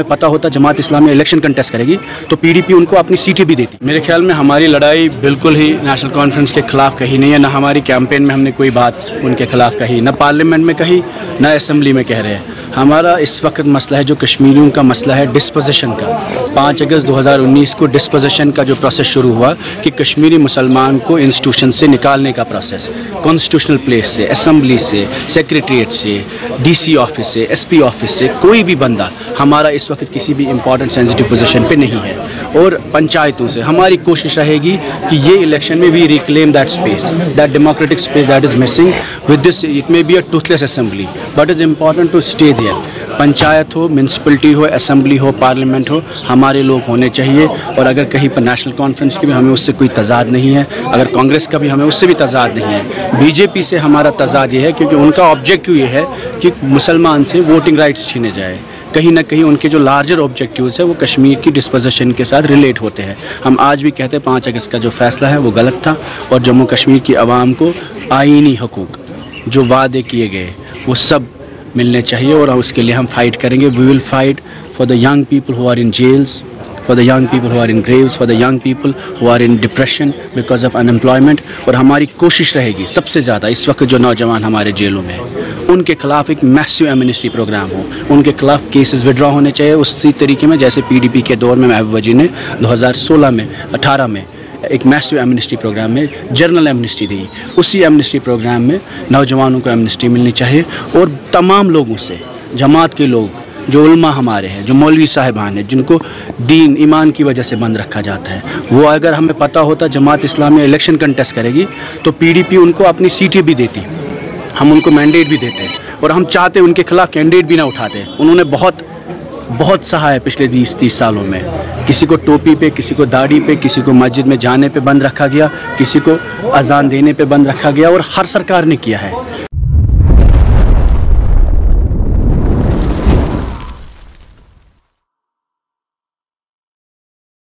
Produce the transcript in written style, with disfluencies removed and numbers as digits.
पता होता Jamaat Islami election contest करेगी तो पीडीपी उनको अपनी सीटें भी देती। मेरे ख्याल में हमारी लड़ाई बिल्कुल ही नेशनल कॉन्फ्रेंस के खिलाफ कही नहीं है, ना हमारी कैंपेन में हमने कोई बात उनके खिलाफ कही, ना पार्लियामेंट में कही, ना असेंबली में कह रहे हैं। हमारा इस वक्त मसला है जो कश्मीरियों का मसला है डिस्पोजिशन का। 5 अगस्त 2019 को डिस्पोजिशन का जो प्रोसेस शुरू हुआ कि कश्मीरी मुसलमान को इंस्टीट्यूशन से निकालने का प्रोसेस, कॉन्स्टिट्यूशनल प्लेस से, असेंबली से, सेक्रेटरीट से, डीसी ऑफिस से, एसपी ऑफिस से, कोई भी बंदा हमारा इस वक्त किसी भी इंपॉर्टेंट सेंसिटिव पोजीशन पे नहीं है। और पंचायतों से हमारी कोशिश रहेगी कि ये इलेक्शन में we reclaim that space, that democratic space that is missing with this. It may be a toothless assembly but is important to stay there. Panchayat हो, म्यूनसिपलिटी हो, असेंबली हो, पार्लियामेंट हो, हमारे लोग होने चाहिए। और अगर कहीं पर नेशनल कॉन्फ्रेंस की भी हमें उससे कोई तजाद नहीं है, अगर कांग्रेस का भी हमें उससे भी तजाद नहीं है, बीजेपी से हमारा तजाद ये है क्योंकि उनका ऑब्जेक्टिव ये है कि मुसलमान से वोटिंग राइट्स छीने जाए। कहीं ना कहीं उनके जो लार्जर ऑब्जेक्टिव्स है वो कश्मीर की डिस्पोजिशन के साथ रिलेट होते हैं। हम आज भी कहते हैं 5 अगस्त का जो फैसला है वो गलत था और जम्मू कश्मीर की आवाम को आईनी हकूक़ जो वादे किए गए वो सब मिलने चाहिए और उसके लिए हम फाइट करेंगे। We will fight for the young people who are in jails, for the young people who are in graves, for the young people who are in depression because of unemployment. और हमारी कोशिश रहेगी सबसे ज़्यादा इस वक्त जो नौजवान हमारे जेलों में हैं उनके खिलाफ एक मैसिव एमनेस्टी प्रोग्राम हो, उनके खिलाफ केसेस विड्रॉ होने चाहिए उसी तरीके में जैसे पीडीपी के दौर में महबूबा जी ने 2016 में 18 में एक मैसिव एमनेस्टी प्रोग्राम में जर्नल एमनेस्टी दी। उसी एमनेस्टी प्रोग्राम में नौजवानों को एमनेस्टी मिलनी चाहिए और तमाम लोगों से, जमात के लोग जो उलमा हमारे हैं, जो मौलवी साहिबान हैं, जिनको दीन ईमान की वजह से बंद रखा जाता है, वो अगर हमें पता होता जमात इस्लामी इलेक्शन कंटेस्ट करेगी तो पीडीपी उनको अपनी सीटें भी देती, हम उनको मैंडेट भी देते और हम चाहते उनके खिलाफ कैंडिडेट भी ना उठाते। उन्होंने बहुत सहा है पिछले 20-30 सालों में। किसी को टोपी पे, किसी को दाढ़ी पे, किसी को मस्जिद में जाने पे बंद रखा गया, किसी को अजान देने पे बंद रखा गया और हर सरकार ने किया है।